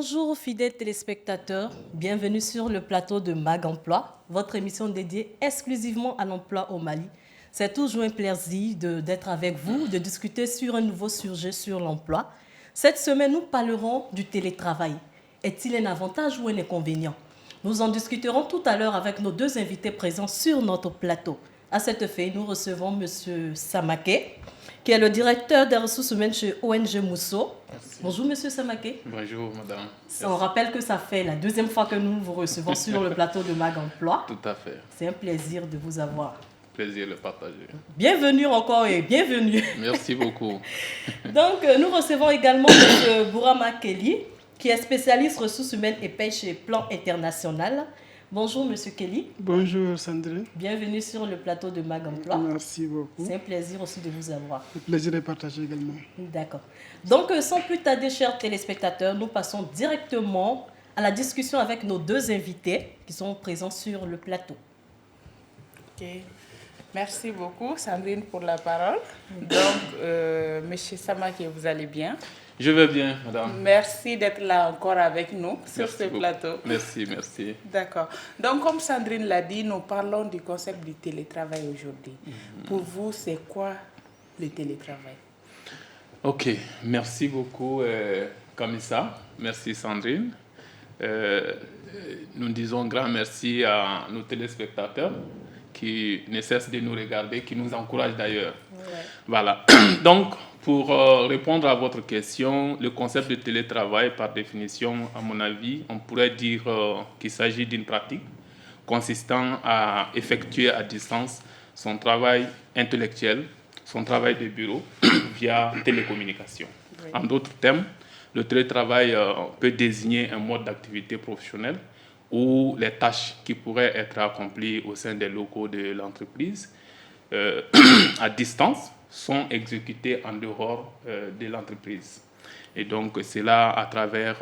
Bonjour fidèles téléspectateurs, bienvenue sur le plateau de Mag Emploi, votre émission dédiée exclusivement à l'emploi au Mali. C'est toujours un plaisir d'être avec vous, de discuter sur un nouveau sujet sur l'emploi. Cette semaine, nous parlerons du télétravail. Est-il un avantage ou un inconvénient? Nous en discuterons tout à l'heure avec nos deux invités présents sur notre plateau. À cette fin, nous recevons M. Samake, qui est le directeur des ressources humaines chez ONG Mousso. Merci. Bonjour M. Samake. Bonjour madame. On rappelle que ça fait la deuxième fois que nous vous recevons sur le plateau de Mag Emploi. Tout à fait. C'est un plaisir de vous avoir. Plaisir de partager. Bienvenue encore et bienvenue. Merci beaucoup. Donc nous recevons également M. Bourama Kelly, qui est spécialiste ressources humaines et paie chez Plan International. Bonjour M. Kelly. Bonjour Sandrine. Bienvenue sur le plateau de Mag Emploi. Merci beaucoup. C'est un plaisir aussi de vous avoir. Le plaisir de partager également. D'accord. Donc sans plus tarder, chers téléspectateurs, nous passons directement à la discussion avec nos deux invités qui sont présents sur le plateau. Ok. Merci beaucoup Sandrine pour la parole. Donc, M. Samake, vous allez bien? Je vais bien, madame. Merci d'être là encore avec nous sur ce plateau. Merci, merci. D'accord. Donc, comme Sandrine l'a dit, nous parlons du concept du télétravail aujourd'hui. Pour vous, c'est quoi le télétravail? Ok, merci beaucoup, Kamissa. Merci, Sandrine. Nous disons grand merci à nos téléspectateurs qui ne cessent de nous regarder, qui nous encouragent d'ailleurs. Ouais. Voilà. Donc, pour répondre à votre question, le concept de télétravail, par définition, à mon avis, on pourrait dire qu'il s'agit d'une pratique consistant à effectuer à distance son travail intellectuel, son travail de bureau, via télécommunication. Oui. En d'autres termes, le télétravail peut désigner un mode d'activité professionnelle où les tâches qui pourraient être accomplies au sein des locaux de l'entreprise à distance sont exécutées en dehors de l'entreprise. Et donc, c'est là à travers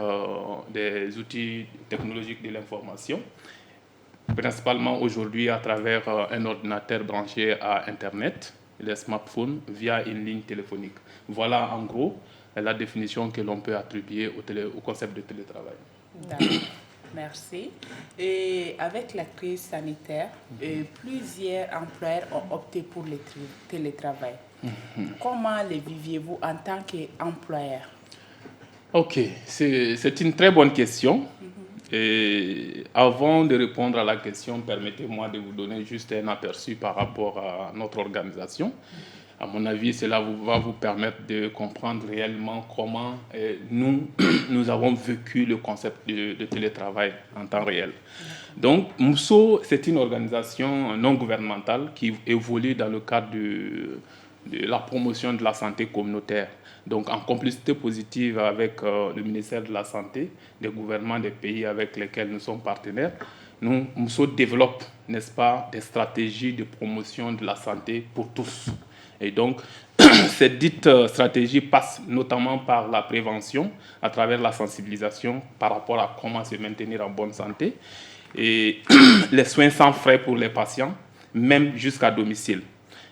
des outils technologiques de l'information, principalement aujourd'hui à travers un ordinateur branché à Internet, les smartphones, via une ligne téléphonique. Voilà en gros la définition que l'on peut attribuer au concept de télétravail. D'accord. Merci. Et avec la crise sanitaire, plusieurs employeurs ont opté pour le télétravail. Comment le viviez-vous en tant qu'employeur? Ok, c'est une très bonne question. Et avant de répondre à la question, permettez-moi de vous donner juste un aperçu par rapport à notre organisation. À mon avis, cela va vous permettre de comprendre réellement comment nous avons vécu le concept de télétravail en temps réel. Donc, Mousso, c'est une organisation non gouvernementale qui évolue dans le cadre de la promotion de la santé communautaire. Donc, en complicité positive avec le ministère de la Santé, des gouvernements des pays avec lesquels nous sommes partenaires, Mousso développe, n'est-ce pas, des stratégies de promotion de la santé pour tous. Et donc, cette dite stratégie passe notamment par la prévention, à travers la sensibilisation par rapport à comment se maintenir en bonne santé, et les soins sans frais pour les patients, même jusqu'à domicile.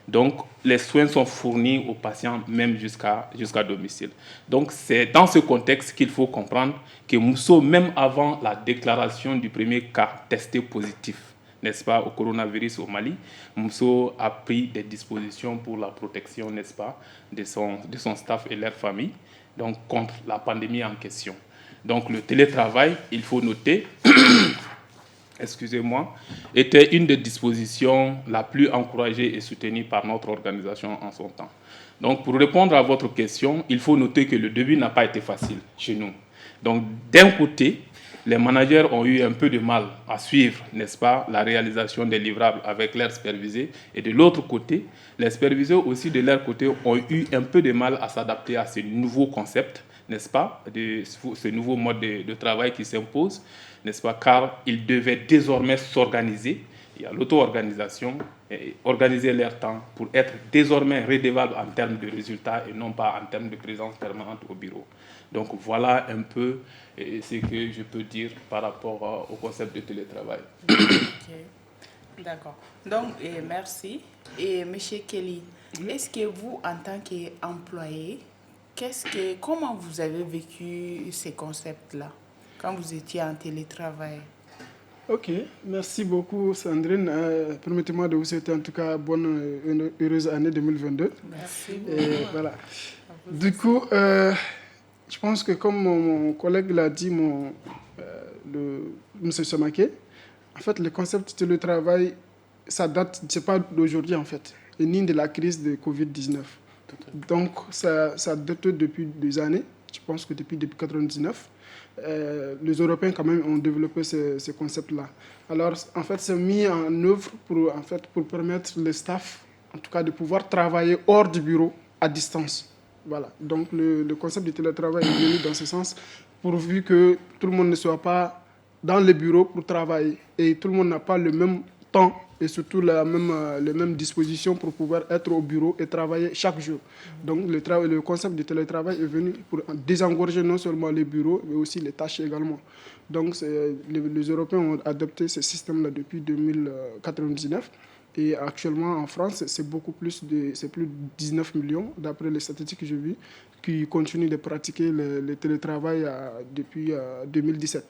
Donc, les soins sont fournis aux patients même jusqu'à domicile. Donc, c'est dans ce contexte qu'il faut comprendre que Mousso, même avant la déclaration du premier cas testé positif, n'est-ce pas, au coronavirus au Mali, Mousso a pris des dispositions pour la protection, n'est-ce pas, de son staff et leur famille, donc contre la pandémie en question. Donc le télétravail, il faut noter, excusez-moi, était une des dispositions la plus encouragée et soutenue par notre organisation en son temps. Donc pour répondre à votre question, il faut noter que le début n'a pas été facile chez nous. Donc d'un côté, les managers ont eu un peu de mal à suivre, n'est-ce pas, la réalisation des livrables avec leurs supervisés. Et de l'autre côté, les superviseurs aussi de leur côté ont eu un peu de mal à s'adapter à ce nouveau concept, n'est-ce pas, de ce nouveau mode de travail qui s'impose, n'est-ce pas, car ils devaient désormais s'organiser. Il y a l'auto-organisation, et organiser leur temps pour être désormais redevables en termes de résultats et non pas en termes de présence permanente au bureau. Donc voilà un peu ce que je peux dire par rapport au concept de télétravail. Okay. D'accord. Donc, merci. Et M. Kelly, est-ce que vous, en tant qu'employé, comment vous avez vécu ces concepts-là? quand vous étiez en télétravail? Ok, merci beaucoup Sandrine. Permettez-moi de vous souhaiter en tout cas bonne et heureuse année 2022. Merci Et beaucoup. voilà. Du coup, je pense que comme mon collègue l'a dit, M. Somaké, en fait, le concept de télétravail, ça date, c'est pas d'aujourd'hui en fait, et ni de la crise de Covid-19. Donc, ça date depuis des années, je pense que depuis 1999. Les Européens quand même ont développé ce concept-là. Alors, en fait, c'est mis en œuvre pour permettre le staff, en tout cas, de pouvoir travailler hors du bureau, à distance. Voilà. Donc, le concept du télétravail est venu dans ce sens, pourvu que tout le monde ne soit pas dans le bureau pour travailler et tout le monde n'a pas le même temps et surtout les mêmes dispositions pour pouvoir être au bureau et travailler chaque jour. Donc le concept du télétravail est venu pour désengorger non seulement les bureaux, mais aussi les tâches également. Donc les Européens ont adopté ce système-là depuis 1999. Et actuellement, en France, c'est plus de 19 millions, d'après les statistiques que j'ai vues, qui continuent de pratiquer le télétravail depuis 2017.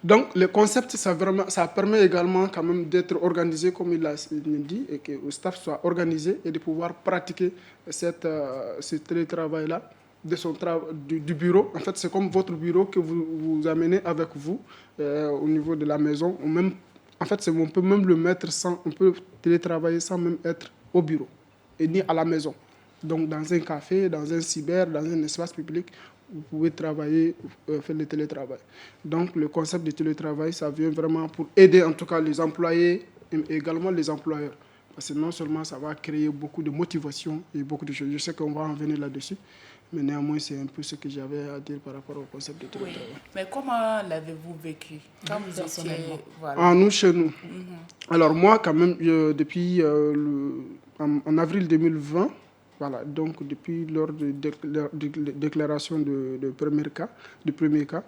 Donc, le concept, ça permet également quand même d'être organisé, comme il l'a dit, et que le staff soit organisé et de pouvoir pratiquer ce télétravail-là du bureau. En fait, c'est comme votre bureau que vous amenez avec vous au niveau de la maison. En fait, on peut même le mettre on peut télétravailler sans même être au bureau et ni à la maison. Donc, dans un café, dans un cyber, dans un espace public, vous pouvez travailler, faire le télétravail. Donc, le concept de télétravail, ça vient vraiment pour aider en tout cas les employés et également les employeurs. Parce que non seulement ça va créer beaucoup de motivation et beaucoup de choses. Je sais qu'on va en venir là-dessus, mais néanmoins, c'est un peu ce que j'avais à dire par rapport au concept de télétravail. Oui. Mais comment l'avez-vous vécu quand vous étiez... Voilà. Nous, chez nous. Alors moi, quand même, depuis en avril 2020, voilà, donc depuis lors de déclaration du premier cas,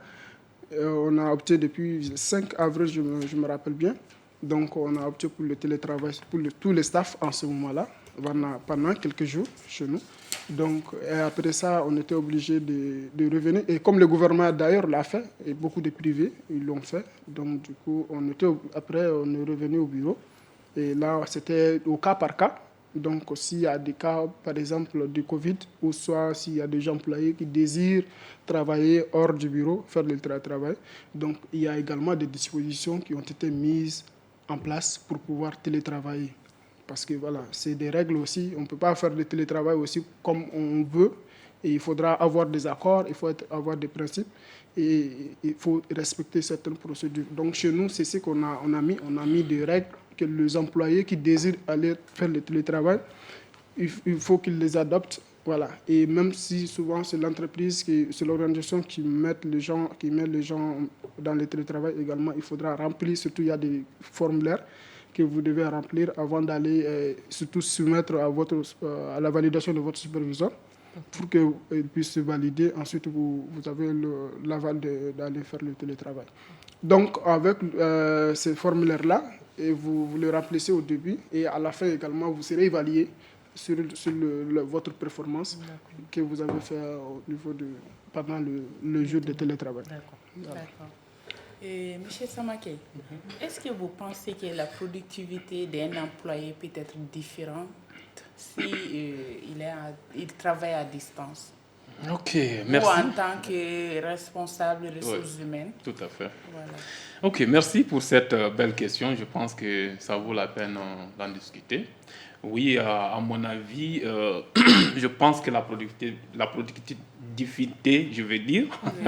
on a opté depuis le 5 avril, je me rappelle bien, donc on a opté pour le télétravail pour tous les staffs en ce moment-là, pendant quelques jours chez nous. Donc, et après ça, on était obligé de revenir. Et comme le gouvernement d'ailleurs l'a fait, et beaucoup de privés, ils l'ont fait. Donc, du coup, après, on est revenu au bureau. Et là, c'était au cas par cas. Donc, s'il y a des cas, par exemple, du Covid, ou soit s'il y a des employés qui désirent travailler hors du bureau, faire le télétravail. Donc, il y a également des dispositions qui ont été mises en place pour pouvoir télétravailler. Parce que voilà, c'est des règles aussi. On ne peut pas faire le télétravail aussi comme on veut. Et il faudra avoir des accords, il faut avoir des principes et il faut respecter certaines procédures. Donc chez nous, c'est ce qu'on a mis. On a mis des règles que les employés qui désirent aller faire le télétravail, il faut qu'ils les adoptent. Voilà. Et même si souvent c'est l'entreprise, c'est l'organisation qui met les gens dans le télétravail également, il faudra remplir, surtout il y a des formulaires que vous devez remplir avant d'aller surtout soumettre à la validation de votre superviseur pour qu'il puisse se valider. Ensuite, vous avez l'aval d'aller faire le télétravail. Donc, avec ces formulaires-là, et vous le remplissez au début et à la fin également, vous serez évalué sur votre performance que vous avez fait au niveau pendant le jour de télétravail. D'accord. Et M. Somaké, est-ce que vous pensez que la productivité d'un employé peut être différente il travaille à distance? Ok, merci. Ou en tant que responsable des ressources humaines? Tout à fait. Voilà. Ok, merci pour cette belle question. Je pense que ça vaut la peine d'en discuter. Oui, à mon avis, je pense que la productivité, je vais dire,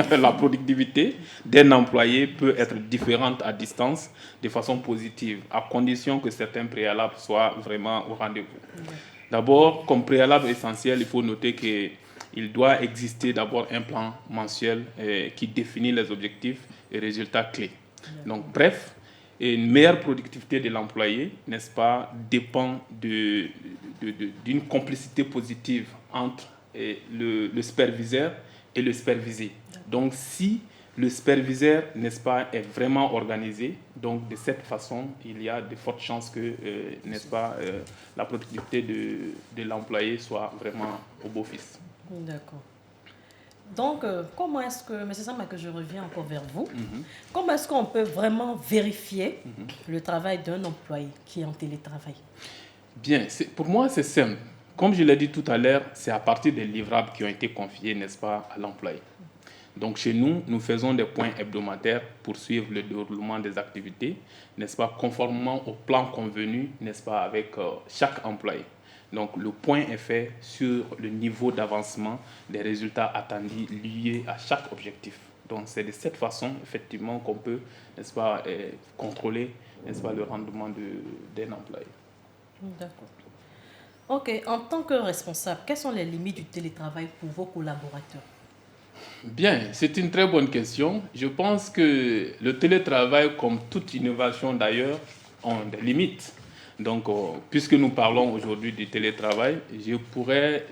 la productivité d'un employé peut être différente à distance de façon positive, à condition que certains préalables soient vraiment au rendez-vous. D'abord, comme préalable essentiel, il faut noter qu'il doit exister d'abord un plan mensuel qui définit les objectifs et résultats clés. Donc, bref, une meilleure productivité de l'employé, n'est-ce pas, dépend d'une complicité positive entre le superviseur et le supervisé. Donc, si le superviseur, n'est-ce pas, est vraiment organisé, donc de cette façon, il y a de fortes chances que, n'est-ce pas, la productivité de l'employé soit vraiment au beau fixe. D'accord. Donc, comment est-ce que, M. Sama, que je reviens encore vers vous, comment est-ce qu'on peut vraiment vérifier le travail d'un employé qui est en télétravail? Bien, pour moi, c'est simple. Comme je l'ai dit tout à l'heure, c'est à partir des livrables qui ont été confiés, n'est-ce pas, à l'employé. Donc, chez nous, nous faisons des points hebdomadaires pour suivre le déroulement des activités, n'est-ce pas, conformément au plan convenu, n'est-ce pas, avec chaque employé. Donc, le point est fait sur le niveau d'avancement des résultats attendus liés à chaque objectif. Donc, c'est de cette façon, effectivement, qu'on peut, n'est-ce pas, contrôler, n'est-ce pas, le rendement d'un employé. D'accord. OK. En tant que responsable, quelles sont les limites du télétravail pour vos collaborateurs? Bien, c'est une très bonne question. Je pense que le télétravail, comme toute innovation d'ailleurs, ont des limites. Donc, puisque nous parlons aujourd'hui du télétravail, je pourrais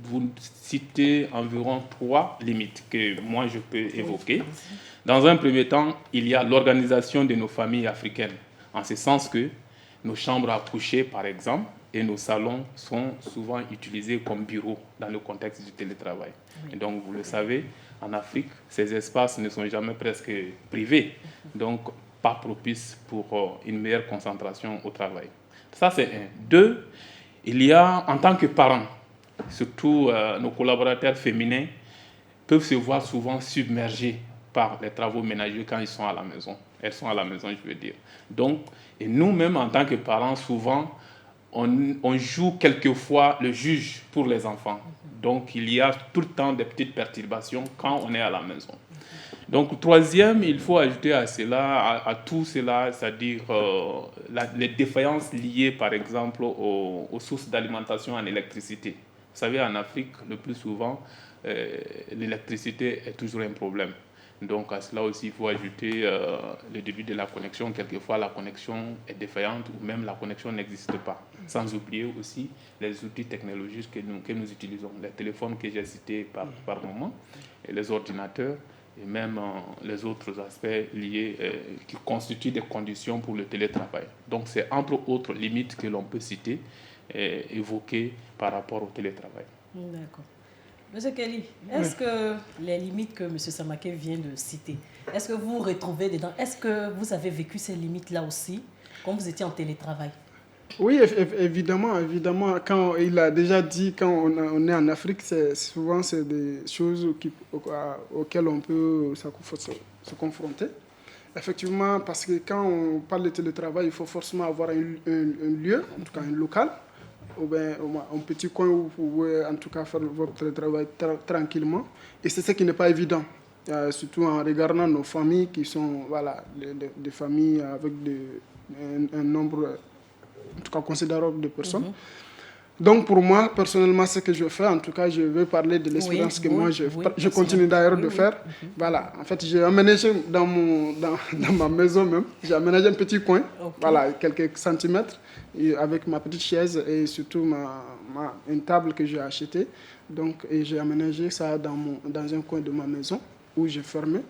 vous citer environ 3 limites que moi je peux évoquer. Dans un premier temps, il y a l'organisation de nos familles africaines, en ce sens que nos chambres à coucher, par exemple, et nos salons sont souvent utilisés comme bureaux dans le contexte du télétravail. Et donc, vous le savez, en Afrique, ces espaces ne sont jamais presque privés, donc pas propices pour une meilleure concentration au travail. Ça, c'est un. 2, il y a, en tant que parents, surtout nos collaborateurs féminins, peuvent se voir souvent submergés par les travaux ménagers quand ils sont à la maison. Elles sont à la maison, je veux dire. Donc, et nous-mêmes, en tant que parents, souvent, on joue quelquefois le juge pour les enfants. Donc, il y a tout le temps des petites perturbations quand on est à la maison. Donc, troisième, il faut ajouter à cela, à tout cela, c'est-à-dire les défaillances liées, par exemple, aux sources d'alimentation en électricité. Vous savez, en Afrique, le plus souvent, l'électricité est toujours un problème. Donc, à cela aussi, il faut ajouter le début de la connexion. Quelquefois, la connexion est défaillante ou même la connexion n'existe pas. Sans oublier aussi les outils technologiques que nous utilisons, les téléphones que j'ai cités par moment, et les ordinateurs, et même les autres aspects liés qui constituent des conditions pour le télétravail. Donc, c'est entre autres limites que l'on peut citer et évoquer par rapport au télétravail. D'accord. Monsieur Kelly, est-ce que les limites que M. Samake vient de citer, est-ce que vous vous retrouvez dedans? Est-ce que vous avez vécu ces limites-là aussi, quand vous étiez en télétravail? Oui, évidemment. Quand il a déjà dit, quand on est en Afrique, souvent c'est des choses auxquelles on peut se confronter. Effectivement, parce que quand on parle de télétravail, il faut forcément avoir un lieu, en tout cas un local, ou bien un petit coin où vous pouvez en tout cas faire votre télétravail tranquillement. Et c'est ce qui n'est pas évident, surtout en regardant nos familles qui sont des familles avec un nombre en tout cas considérable de personnes. Donc pour moi, personnellement, ce que je fais, en tout cas, je vais parler de l'expérience que moi je continue d'ailleurs de faire. Voilà, en fait, j'ai aménagé dans ma maison même, j'ai aménagé un petit coin, voilà, quelques centimètres, avec ma petite chaise et surtout une table que j'ai achetée. Donc, et j'ai aménagé ça dans un coin de ma maison où j'ai fermé.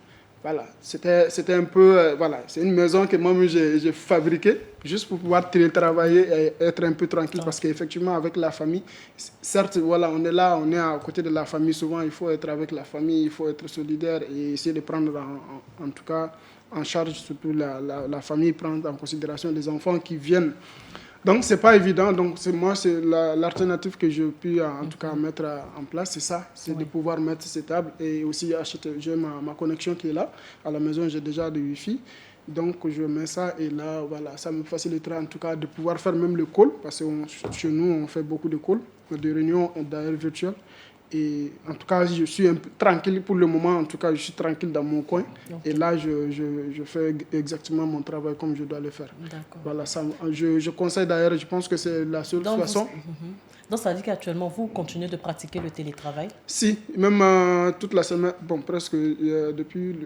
Voilà, c'était un peu, c'est une maison que moi-même j'ai fabriquée juste pour pouvoir télétravailler et être un peu tranquille parce qu'effectivement avec la famille, certes, voilà, on est là, on est à côté de la famille, souvent il faut être avec la famille, il faut être solidaire et essayer de prendre en tout cas en charge surtout la famille, prendre en considération les enfants qui viennent. Donc, ce n'est pas évident. Donc, c'est l'alternative que je puis en tout cas mettre en place, c'est ça. C'est de pouvoir mettre ces tables et aussi acheter. J'ai ma connexion qui est là. À la maison, j'ai déjà du Wi-Fi. Donc, je mets ça et là, voilà, ça me facilitera en tout cas de pouvoir faire même le call parce que chez nous, on fait beaucoup de calls, de réunions d'ailleurs virtuelles. Et en tout cas, je suis un peu tranquille pour le moment. En tout cas, je suis tranquille dans mon coin. Okay. Et là, je fais exactement mon travail comme je dois le faire. Voilà, ça, je conseille d'ailleurs, je pense que c'est la seule façon. Donc, ça veut dire qu'actuellement, vous continuez de pratiquer le télétravail? Si, même toute la semaine, bon, presque depuis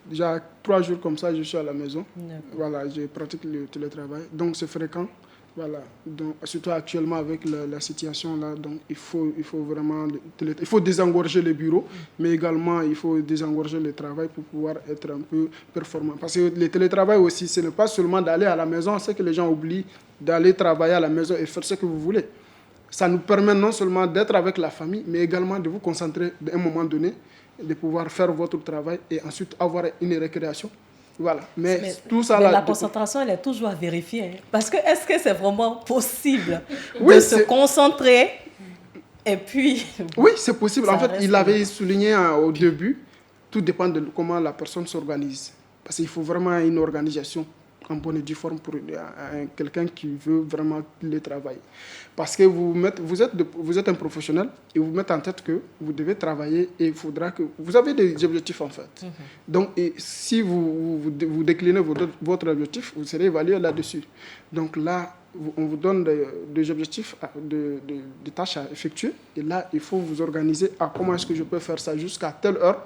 déjà 3 jours comme ça, je suis à la maison. Voilà, je pratique le télétravail. Donc, c'est fréquent. Voilà, donc, surtout actuellement avec la situation là, donc il faut vraiment il faut désengorger les bureaux, mais également il faut désengorger le travail pour pouvoir être un peu performant. Parce que le télétravail aussi, ce n'est pas seulement d'aller à la maison, c'est que les gens oublient d'aller travailler à la maison et faire ce que vous voulez. ça nous permet non seulement d'être avec la famille, mais également de vous concentrer à un moment donné, de pouvoir faire votre travail et ensuite avoir une récréation. Voilà. Mais tout ça, la concentration, elle est toujours à vérifier. Hein. Parce que est-ce que c'est vraiment possible de se concentrer et puis... Oui, c'est possible. En fait, il avait souligné au début, tout dépend de comment la personne s'organise. Parce qu'il faut vraiment une organisation en bonne et due forme pour quelqu'un qui veut vraiment le travailler. Parce que vous êtes un professionnel et vous mettez en tête que vous devez travailler et il faudra que... Vous avez des objectifs en fait. Donc, si vous déclinez votre objectif, vous serez évalué là-dessus. Donc là, on vous donne des objectifs, des tâches à effectuer. Et là, il faut vous organiser à comment est-ce que je peux faire ça jusqu'à telle heure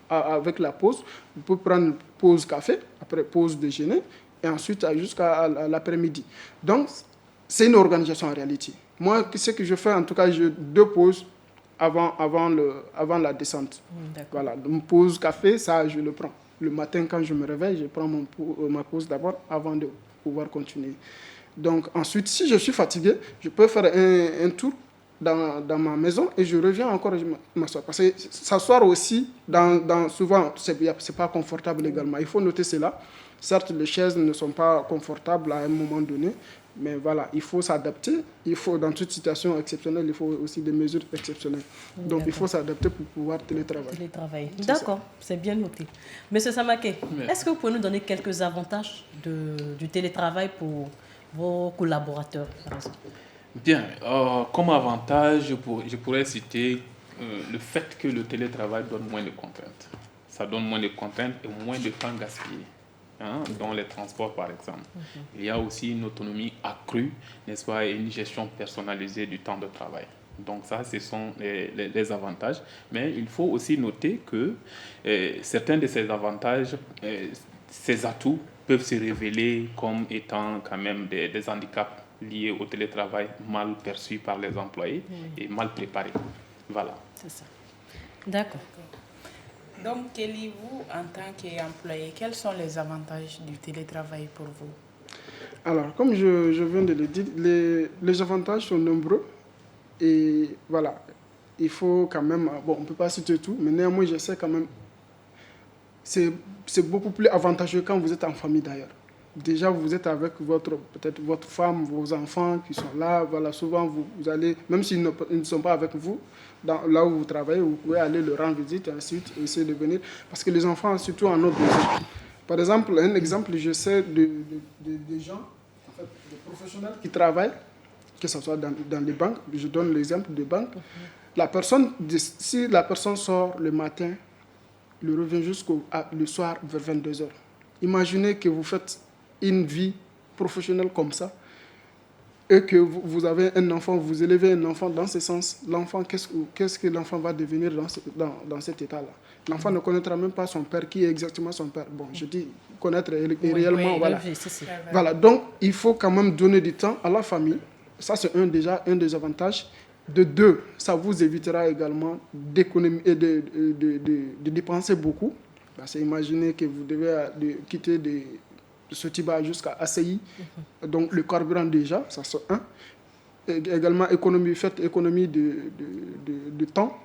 avec la pause. Vous pouvez prendre pause café, après pause déjeuner, et ensuite jusqu'à l'après-midi. Donc, c'est une organisation en réalité. Moi, ce que je fais, en tout cas, j'ai 2 pauses avant la descente. Voilà, une pause café, ça, je le prends. Le matin, quand je me réveille, je prends ma pause d'abord avant de pouvoir continuer. Donc, ensuite, si je suis fatigué, je peux faire un tour dans ma maison et je reviens encore et je m'assois. Parce que s'asseoir aussi, souvent, c'est pas confortable également. Il faut noter cela. Certes, les chaises ne sont pas confortables à un moment donné, mais voilà, il faut s'adapter. Il faut, dans toute situation exceptionnelle, il faut aussi des mesures exceptionnelles. Donc, il faut s'adapter pour pouvoir télétravailler. D'accord, c'est bien noté. Monsieur Samaké, est-ce que vous pouvez nous donner quelques avantages du télétravail pour vos collaborateurs, par exemple? Bien, comme avantage, je pourrais citer le fait que le télétravail donne moins de contraintes. Ça donne moins de contraintes et moins de temps gaspillé. Dans les transports par exemple. Il y a aussi une autonomie accrue, n'est-ce pas, et une gestion personnalisée du temps de travail. Donc ça, ce sont les avantages. Mais il faut aussi noter que certains de ces avantages, ces atouts peuvent se révéler comme étant quand même des handicaps liés au télétravail mal perçus par les employés et mal préparés. Voilà. C'est ça. D'accord. Donc, Kelly, vous, en tant qu'employé, quels sont les avantages du télétravail pour vous? Alors, comme je viens de le dire, les avantages sont nombreux. Et voilà, il faut quand même... Bon, on ne peut pas citer tout, mais néanmoins, je sais quand même... C'est beaucoup plus avantageux quand vous êtes en famille d'ailleurs. Déjà, vous êtes avec peut-être votre femme, vos enfants qui sont là. Voilà, souvent, vous allez, même s'ils ne sont pas avec vous, là où vous travaillez, vous pouvez aller leur rendre visite et ensuite essayer de venir. Parce que les enfants, surtout en autre besoin. Par exemple, un exemple, je sais des gens, en fait, des professionnels qui travaillent, que ce soit dans les banques. Je donne l'exemple des banques. Si la personne sort le matin, il revient le soir vers 22h. Imaginez que vous faites une vie professionnelle comme ça et que vous avez un enfant, vous élevez un enfant dans ce sens. L'enfant, qu'est-ce que l'enfant va devenir dans cet état-là? L'enfant ne connaîtra même pas son père, qui est exactement son père. Bon, je dis connaître réellement, voilà. Voilà, donc il faut quand même donner du temps à la famille. Ça, c'est déjà un des avantages. De 2, ça vous évitera également d'économiser et de dépenser beaucoup. Parce que imaginez que vous devez quitter de Sotiba jusqu'à ACI. Donc le carburant déjà, ça c'est 1. Également, faites économie de temps.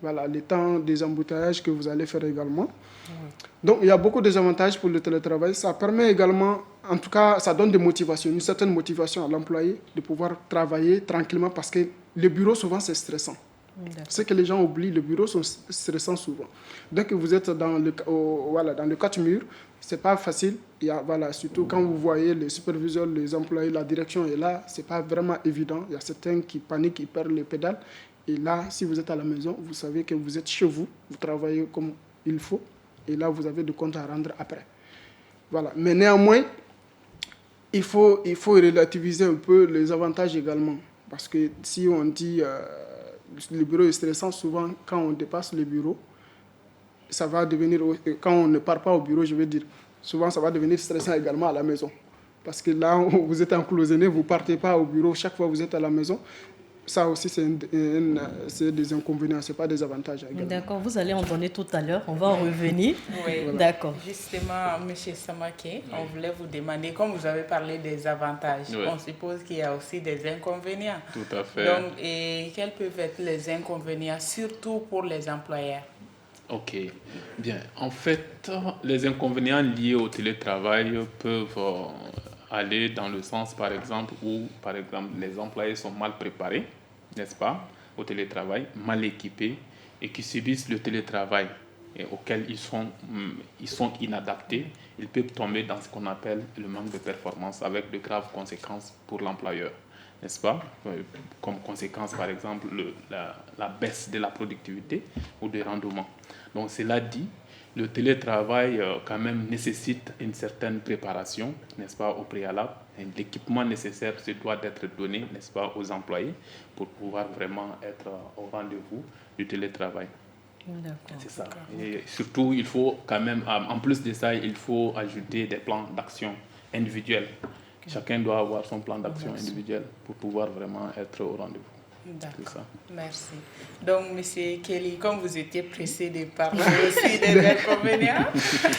Voilà, le temps des embouteillages que vous allez faire également. Donc il y a beaucoup d'avantages pour le télétravail. Ça permet également, en tout cas, ça donne une certaine motivation à l'employé de pouvoir travailler tranquillement parce que le bureau, souvent, c'est stressant. Ce que les gens oublient, le bureau sont stressants souvent. Dès que vous êtes dans le 4 murs, ce n'est pas facile. Surtout quand vous voyez les superviseurs, les employés, la direction est là, ce n'est pas vraiment évident. Il y a certains qui paniquent, qui perdent les pédales. Et là, si vous êtes à la maison, vous savez que vous êtes chez vous, vous travaillez comme il faut. Et là, vous avez des comptes à rendre après. Voilà. Mais néanmoins, il faut relativiser un peu les avantages également. Parce que si on dit le bureau est stressant, souvent, quand on dépasse le bureau, ça va devenir... Quand on ne part pas au bureau, je veux dire, souvent, ça va devenir stressant également à la maison. Parce que là, vous êtes encloisonné, vous ne partez pas au bureau. Chaque fois que vous êtes à la maison, ça aussi, c'est des inconvénients, ce n'est pas des avantages également. D'accord, vous allez en donner tout à l'heure, on va en revenir. Oui, d'accord. Justement, M. Samake, on voulait vous demander, comme vous avez parlé des avantages, on suppose qu'il y a aussi des inconvénients. Tout à fait. Donc, et quels peuvent être les inconvénients, surtout pour les employeurs? Ok, bien. En fait, les inconvénients liés au télétravail peuvent aller dans le sens, par exemple, où, par exemple, les employés sont mal préparés, n'est-ce pas, au télétravail, mal équipés et qui subissent le télétravail et auquel ils sont inadaptés. Ils peuvent tomber dans ce qu'on appelle le manque de performance avec de graves conséquences pour l'employeur, n'est-ce pas? Comme conséquence, par exemple, la baisse de la productivité ou des rendements. Donc, cela dit, le télétravail quand même nécessite une certaine préparation, n'est-ce pas, au préalable. Et l'équipement nécessaire se doit d'être donné, n'est-ce pas, aux employés pour pouvoir vraiment être au rendez-vous du télétravail. D'accord. C'est ça. Et surtout, il faut quand même, en plus de ça, il faut ajouter des plans d'action individuels. Chacun doit avoir son plan d'action individuel pour pouvoir vraiment être au rendez-vous. D'accord, merci. Donc, M. Kelly, comme vous étiez pressé de parler aussi des inconvénients,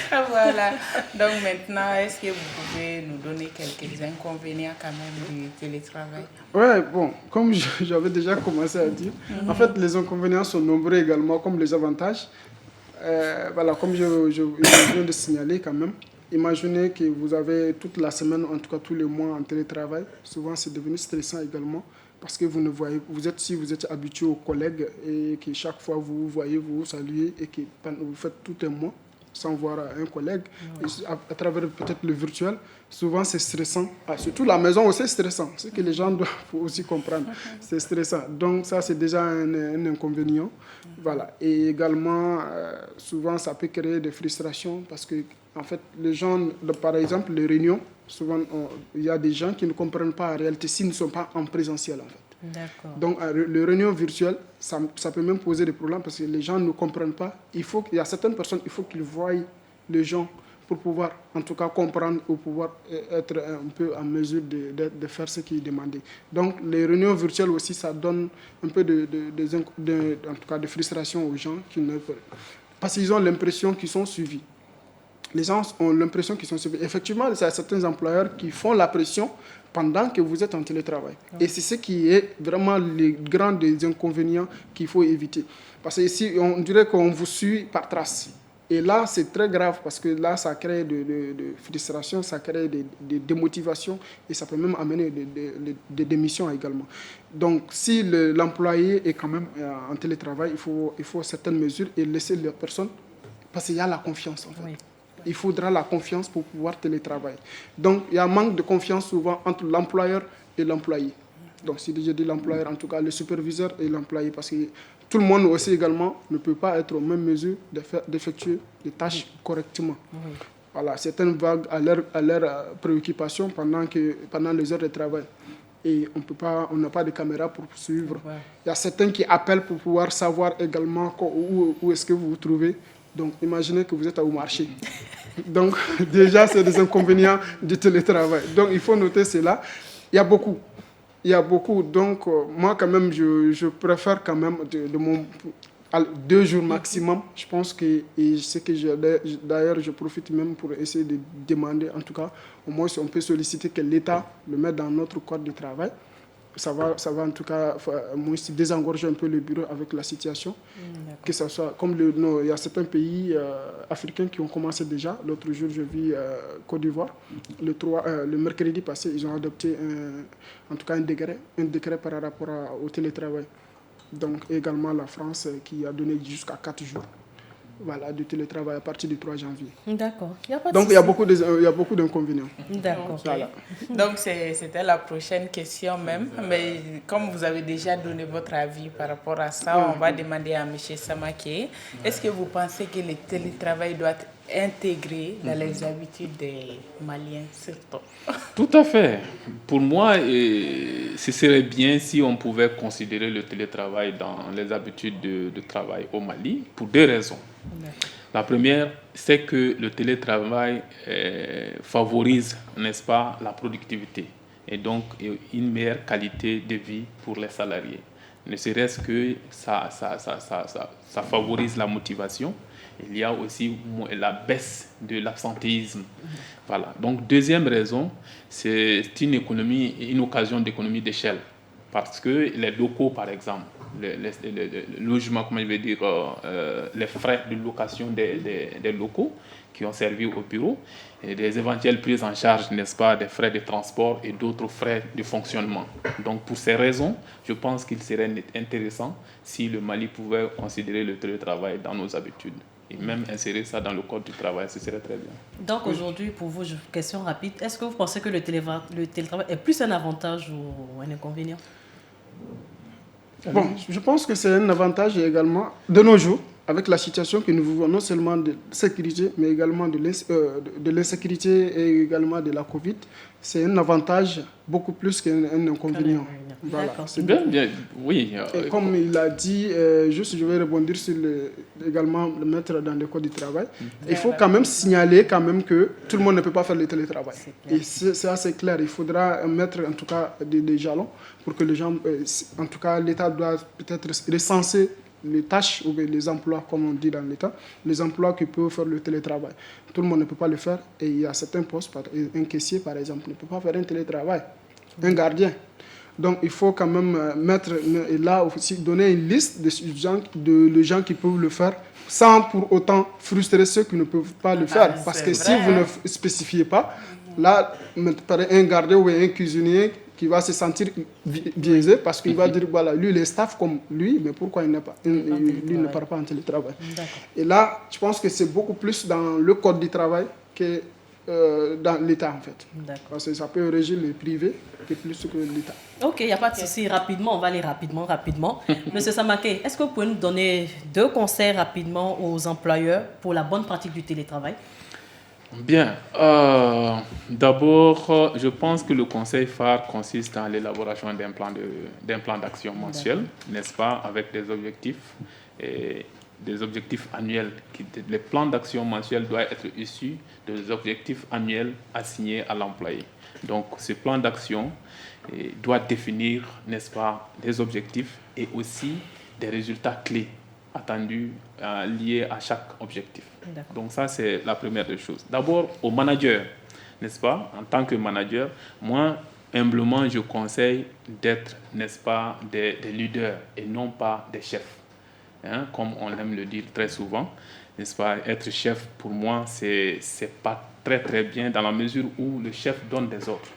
voilà. Donc maintenant, est-ce que vous pouvez nous donner quelques inconvénients quand même du télétravail? Ouais, bon, comme j'avais déjà commencé à dire, en fait, les inconvénients sont nombreux également, comme les avantages. Voilà, comme je viens de signaler quand même, imaginez que vous avez toute la semaine, en tout cas tous les mois en télétravail. Souvent, c'est devenu stressant également. Parce que si vous êtes habitué aux collègues et que chaque fois vous voyez, vous saluez et que vous faites tout un mois sans voir un collègue, et à travers peut-être le virtuel, souvent c'est stressant. Surtout la maison aussi c'est stressant, c'est que les gens doivent aussi comprendre, c'est stressant. Donc ça c'est déjà un inconvénient. Voilà. Et également, souvent ça peut créer des frustrations parce que en fait, les gens, par exemple, les réunions, souvent, il y a des gens qui ne comprennent pas en réalité s'ils ne sont pas en présentiel, en fait. D'accord. Donc, les réunions virtuelles, ça peut même poser des problèmes parce que les gens ne comprennent pas. Il y a certaines personnes, il faut qu'ils voient les gens pour pouvoir, en tout cas, comprendre ou pouvoir être un peu en mesure de faire ce qui est demandé. Donc, les réunions virtuelles aussi, ça donne un peu en tout cas, de frustration aux gens parce qu'ils ont l'impression qu'ils sont suivis. Les gens ont l'impression qu'ils sont suivis. Effectivement, il y a certains employeurs qui font la pression pendant que vous êtes en télétravail. Et c'est ce qui est vraiment les grands des inconvénients qu'il faut éviter. Parce que ici, on dirait qu'on vous suit par trace. Et là, c'est très grave parce que là, ça crée de frustration, ça crée des démotivations et ça peut même amener des démissions également. Donc, si l'employé est quand même en télétravail, il faut certaines mesures et laisser les personnes, parce qu'il y a la confiance en fait. Oui. Il faudra la confiance pour pouvoir télétravailler. Donc, il y a un manque de confiance souvent entre l'employeur et l'employé. Donc, si je dis l'employeur, en tout cas le superviseur et l'employé, parce que tout le monde aussi également ne peut pas être aux mêmes mesures d'effectuer les tâches correctement. Oui. Voilà, certaines vagues à leur préoccupation pendant les heures de travail. Et on n'a pas de caméra pour suivre. Ouais. Il y a certains qui appellent pour pouvoir savoir également où est-ce que vous vous trouvez. Donc, imaginez que vous êtes au marché. Donc, déjà, c'est des inconvénients du télétravail. Donc, il faut noter cela. Il y a beaucoup. Donc, moi, quand même, je préfère quand même 2 jours maximum. Je pense que, d'ailleurs, je profite même pour essayer de demander, en tout cas, au moins si on peut solliciter que l'État le mette dans notre code de travail. Ça va en tout cas désengorger un peu le bureau avec la situation. Que ça soit comme il y a certains pays africains qui ont commencé déjà. L'autre jour, je vis Côte d'Ivoire. Le mercredi passé, ils ont adopté en tout cas un décret par rapport au télétravail. Donc également la France qui a donné jusqu'à 4 jours. Voilà, du télétravail à partir du 3 janvier. D'accord. Donc, il y a beaucoup d'inconvénients. D'accord. Okay. Voilà. Donc, c'était la prochaine question même. Mais comme vous avez déjà donné votre avis par rapport à ça, on va demander à M. Samake. Est-ce que vous pensez que le télétravail doit être intégré dans les habitudes des Maliens surtout? Tout à fait. Pour moi, ce serait bien si on pouvait considérer le télétravail dans les habitudes de travail au Mali pour 2 raisons. La première, c'est que le télétravail favorise, n'est-ce pas, la productivité. et donc une meilleure qualité de vie pour les salariés. Ne serait-ce que ça favorise la motivation. Il y a aussi la baisse de l'absentéisme. Voilà. Donc, deuxième raison, c'est une occasion d'économie d'échelle. Parce que les locaux, par exemple, les logements, comment je vais dire, les frais de location des locaux qui ont servi au bureau, et des éventuelles prises en charge, n'est-ce pas, des frais de transport et d'autres frais de fonctionnement. Donc, pour ces raisons, je pense qu'il serait intéressant si le Mali pouvait considérer le télétravail dans nos habitudes et même insérer ça dans le code du travail, ce serait très bien. Donc, aujourd'hui, pour vous, question rapide, est-ce que vous pensez que le télétravail est plus un avantage ou un inconvénient? Bon, je pense que c'est un avantage également de nos jours, avec la situation que nous vivons, non seulement de sécurité, mais également de l'insécurité et également de la Covid. C'est un avantage beaucoup plus qu'un inconvénient. Voilà. Bien, oui. Et comme il a dit, juste je vais rebondir sur également le mettre dans le code du travail. Il faut quand même signaler quand même que tout le monde ne peut pas faire le télétravail. Et c'est assez clair. Il faudra mettre en tout cas des jalons pour que les gens, en tout cas l'État doit peut-être recenser les tâches ou les emplois, comme on dit dans l'État, les emplois qui peuvent faire le télétravail. Tout le monde ne peut pas le faire et il y a certains postes, un caissier par exemple ne peut pas faire un télétravail, un gardien. Donc il faut quand même mettre, et là aussi donner une liste de gens qui peuvent le faire sans pour autant frustrer ceux qui ne peuvent pas le faire. Parce que si vous ne spécifiez pas, là, un gardien ou un cuisinier qui va se sentir biaisé parce qu'il va dire, voilà, lui, il est staff comme lui, mais pourquoi il ne part pas en télétravail? Et là, je pense que c'est beaucoup plus dans le code du travail que dans l'État, en fait. Parce que ça peut régir les privés que plus que l'État. Ok, il n'y a pas de souci. Rapidement, on va aller rapidement. Monsieur Samaké, est-ce que vous pouvez nous donner 2 conseils rapidement aux employeurs pour la bonne pratique du télétravail? Bien. D'abord, je pense que le conseil phare consiste dans l'élaboration d'un plan d'action mensuel, n'est-ce pas, avec des objectifs annuels. Les plans d'action mensuels doivent être issus des objectifs annuels assignés à l'employé. Donc, ce plan d'action doit définir, n'est-ce pas, des objectifs et aussi des résultats clés attendus liés à chaque objectif. Donc ça, c'est la première des choses. D'abord, au manager, n'est-ce pas, en tant que manager, moi, humblement, je conseille d'être, n'est-ce pas, des leaders et non pas des chefs. Comme on aime le dire très souvent, n'est-ce pas, être chef, pour moi, c'est pas très très bien dans la mesure où le chef donne des ordres,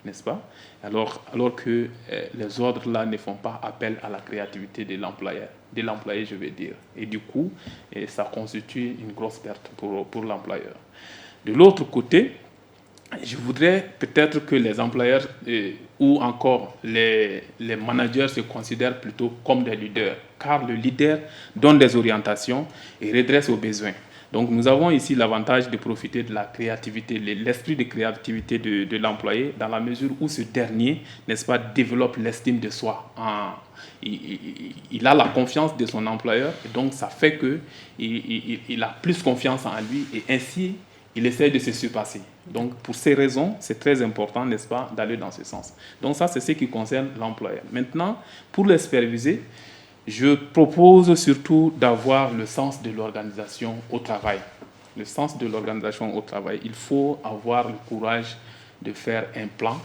n'est-ce pas, alors que les ordres là ne font pas appel à la créativité de l'employé, je vais dire. Et du coup, ça constitue une grosse perte pour l'employeur. De l'autre côté, je voudrais peut-être que les employeurs ou encore les managers se considèrent plutôt comme des leaders, car le leader donne des orientations et redresse aux besoins. Donc nous avons ici l'avantage de profiter de la créativité, l'esprit de créativité de l'employé, dans la mesure où ce dernier, n'est-ce pas, développe l'estime de soi. Il a la confiance de son employeur, et donc ça fait qu'il a plus confiance en lui et ainsi il essaie de se surpasser. Donc pour ces raisons, c'est très important, n'est-ce pas, d'aller dans ce sens. Donc ça, c'est ce qui concerne l'employeur. Maintenant, pour les superviser, je propose surtout d'avoir le sens de l'organisation au travail. Le sens de l'organisation au travail. Il faut avoir le courage de faire un plan,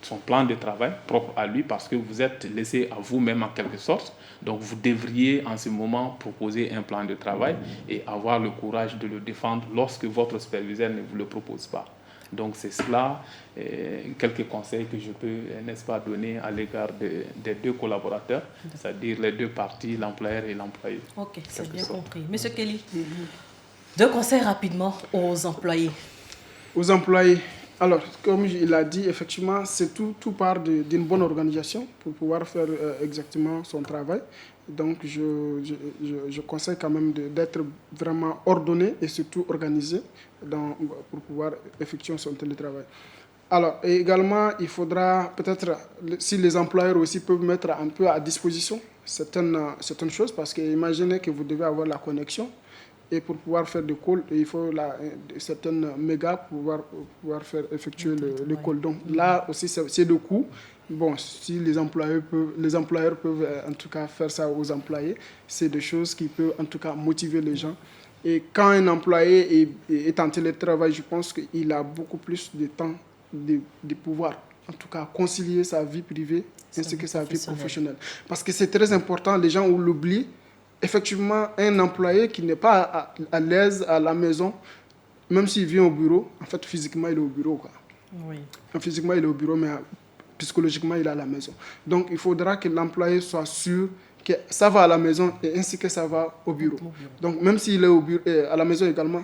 son plan de travail propre à lui, parce que vous êtes laissé à vous-même en quelque sorte. Donc vous devriez en ce moment proposer un plan de travail et avoir le courage de le défendre lorsque votre superviseur ne vous le propose pas. Donc c'est cela, quelques conseils que je peux, n'est-ce pas, donner à l'égard des 2 collaborateurs, c'est-à-dire les 2 parties, l'employeur et l'employé. Ok, c'est bien compris. Monsieur Kelly, 2 conseils rapidement aux employés. Aux employés. Alors, comme il a dit, effectivement, c'est tout part d'une bonne organisation pour pouvoir faire exactement son travail. Donc, je conseille quand même d'être vraiment ordonné et surtout organisé pour pouvoir effectuer son télétravail. Alors, et également, il faudra peut-être, si les employeurs aussi peuvent mettre un peu à disposition certaines choses, parce que imaginez que vous devez avoir la connexion Et pour pouvoir faire des calls, il faut certaines mégas pour pouvoir effectuer le call. Donc là aussi, c'est le coût. Bon, si les employeurs peuvent en tout cas faire ça aux employés, c'est des choses qui peuvent en tout cas motiver les gens. Et quand un employé est en télétravail, je pense qu'il a beaucoup plus de temps de pouvoir en tout cas concilier sa vie privée ainsi que sa vie professionnelle. Parce que c'est très important, les gens l'oublient. Effectivement, un employé qui n'est pas à l'aise à la maison, même s'il vient au bureau, en fait, physiquement, il est au bureau, quoi. Oui. Physiquement, il est au bureau, mais psychologiquement, il est à la maison. Donc, il faudra que l'employé soit sûr que ça va à la maison et ainsi que ça va au bureau. Donc, même s'il est au bureau, à la maison également,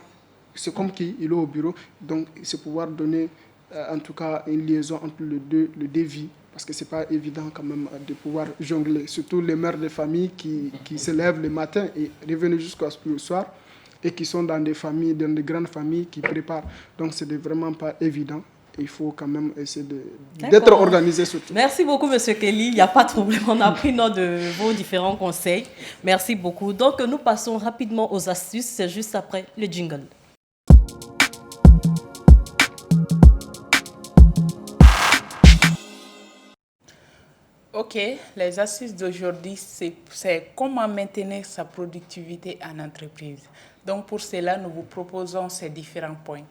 c'est comme qu'il est au bureau. Donc, c'est pouvoir donner, en tout cas, une liaison entre les deux vies. Parce que ce n'est pas évident quand même de pouvoir jongler. Surtout les mères de famille qui se lèvent le matin et reviennent jusqu'au soir et qui sont dans des familles, dans de grandes familles qui préparent. Donc, ce n'est vraiment pas évident. Il faut quand même essayer d'être organisé surtout. Merci beaucoup, M. Kelly. Il n'y a pas de problème. On a pris note de vos différents conseils. Merci beaucoup. Donc, nous passons rapidement aux astuces. C'est juste après le jingle. Ok, les astuces d'aujourd'hui, c'est comment maintenir sa productivité en entreprise. Donc pour cela, nous vous proposons ces différents points.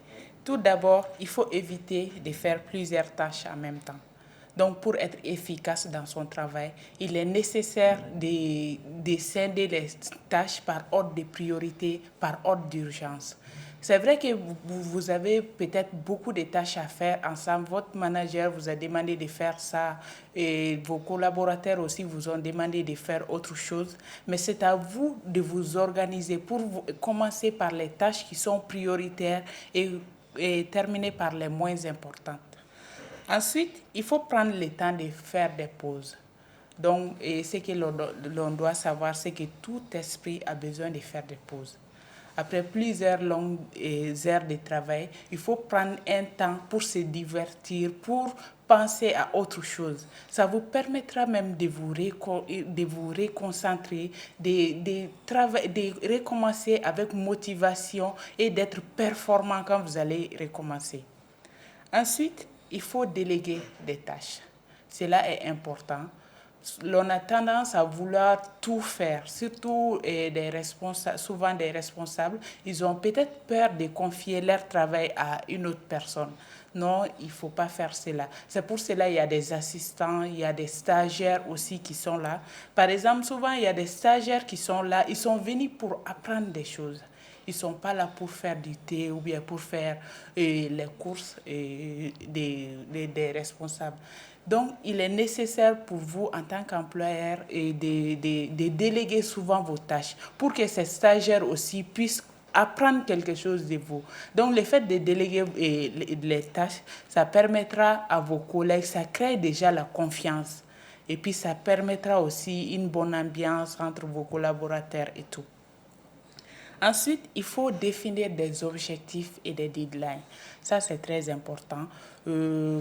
Tout d'abord, il faut éviter de faire plusieurs tâches en même temps. Donc pour être efficace dans son travail, il est nécessaire de scinder les tâches par ordre de priorité, par ordre d'urgence. C'est vrai que vous avez peut-être beaucoup de tâches à faire ensemble. Votre manager vous a demandé de faire ça et vos collaborateurs aussi vous ont demandé de faire autre chose. Mais c'est à vous de vous organiser pour commencer par les tâches qui sont prioritaires et terminer par les moins importantes. Ensuite, il faut prendre le temps de faire des pauses. Donc, et ce que l'on doit savoir, c'est que tout esprit a besoin de faire des pauses. Après plusieurs longues heures de travail, il faut prendre un temps pour se divertir, pour penser à autre chose. Ça vous permettra même de vous reconcentrer, de recommencer avec motivation et d'être performant quand vous allez recommencer. Ensuite, il faut déléguer des tâches. Cela est important. L'on a tendance à vouloir tout faire, surtout souvent des responsables. Ils ont peut-être peur de confier leur travail à une autre personne. Non, il ne faut pas faire cela. C'est pour cela qu'il y a des assistants, il y a des stagiaires aussi qui sont là. Par exemple, souvent, il y a des stagiaires qui sont là. Ils sont venus pour apprendre des choses. Ils ne sont pas là pour faire du thé ou bien pour faire les courses des responsables. Donc, il est nécessaire pour vous, en tant qu'employeur, de déléguer souvent vos tâches pour que ces stagiaires aussi puissent apprendre quelque chose de vous. Donc, le fait de déléguer les tâches, ça permettra à vos collègues, ça crée déjà la confiance. Et puis, ça permettra aussi une bonne ambiance entre vos collaborateurs et tout. Ensuite, il faut définir des objectifs et des deadlines. Ça, c'est très important.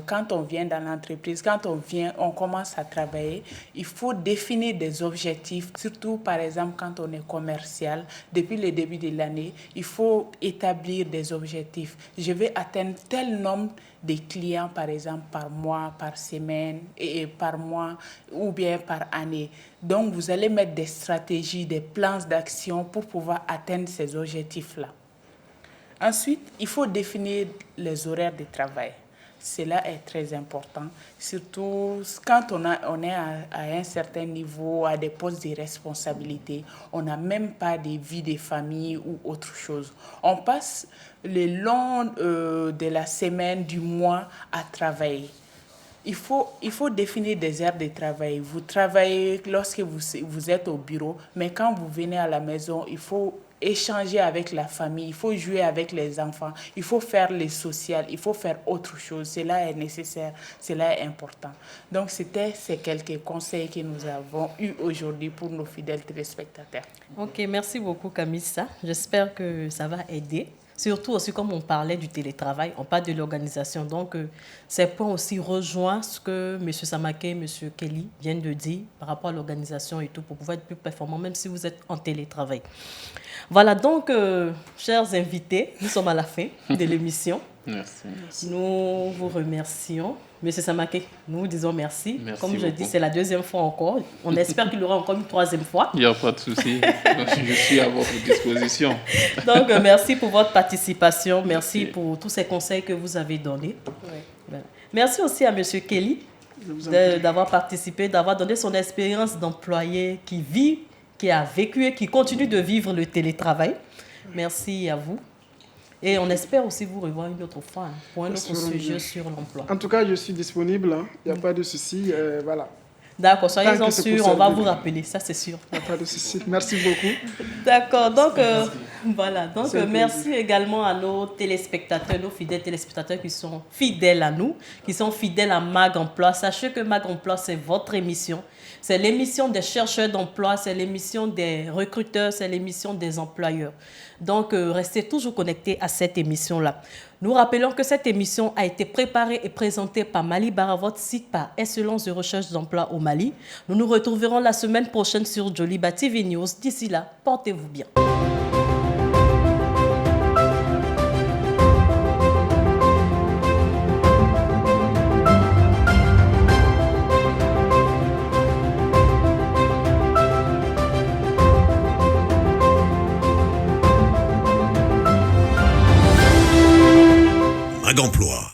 Quand on vient dans l'entreprise, quand on commence à travailler, il faut définir des objectifs, surtout par exemple quand on est commercial. Depuis le début de l'année, il faut établir des objectifs. Je vais atteindre tel nombre de clients, par exemple, par mois, par semaine, et par mois ou bien par année. Donc, vous allez mettre des stratégies, des plans d'action pour pouvoir atteindre ces objectifs-là. Ensuite, il faut définir les horaires de travail. Cela est très important, surtout quand on est à un certain niveau, à des postes de responsabilité, on n'a même pas de vie de famille ou autre chose. On passe le long de la semaine, du mois à travailler. Il faut définir des heures de travail. Vous travaillez lorsque vous êtes au bureau, mais quand vous venez à la maison, il faut échanger avec la famille, il faut jouer avec les enfants, il faut faire le social, il faut faire autre chose. Cela est nécessaire, cela est important. Donc, c'était ces quelques conseils que nous avons eus aujourd'hui pour nos fidèles téléspectateurs. Ok, merci beaucoup Camissa. J'espère que ça va aider Surtout aussi, comme on parlait du télétravail, on parle de l'organisation. Donc, ces points aussi rejoignent ce que M. Samake et M. Kelly viennent de dire par rapport à l'organisation et tout, pour pouvoir être plus performant, même si vous êtes en télétravail. Voilà, donc, chers invités, nous sommes à la fin de l'émission. Merci. Nous vous remercions. Monsieur Samake, nous vous disons merci. Merci Comme je beaucoup. dis, c'est la deuxième fois encore. On espère qu'il y aura encore une troisième fois. Il n'y a pas de souci. Je suis à votre disposition. Donc, merci pour votre participation. Merci pour tous ces conseils que vous avez donnés. Oui. Voilà. Merci aussi à Monsieur Kelly d'avoir participé, d'avoir donné son expérience d'employé qui vit, qui a vécu et qui continue de vivre le télétravail. Merci à vous. Et on espère aussi vous revoir une autre fois pour un autre sujet sur l'emploi. En tout cas, je suis disponible. Il n'y a pas de souci. Voilà. D'accord, soyez-en que c'est sûrs, pour on va servir. vous rappeler, ça c'est sûr. Il n'y a pas de souci. Merci beaucoup. D'accord, donc voilà. Donc C'est un merci également à nos téléspectateurs, nos fidèles téléspectateurs qui sont fidèles à nous, qui sont fidèles à Mag Emploi. Sachez que Mag Emploi, c'est votre émission. C'est l'émission des chercheurs d'emploi, c'est l'émission des recruteurs, c'est l'émission des employeurs. Donc, restez toujours connectés à cette émission-là. Nous rappelons que cette émission a été préparée et présentée par Mali Bara, votre site par Excellence de recherche d'emploi au Mali. Nous nous retrouverons la semaine prochaine sur Joliba TV News. D'ici là, portez-vous bien. Mag Emploi,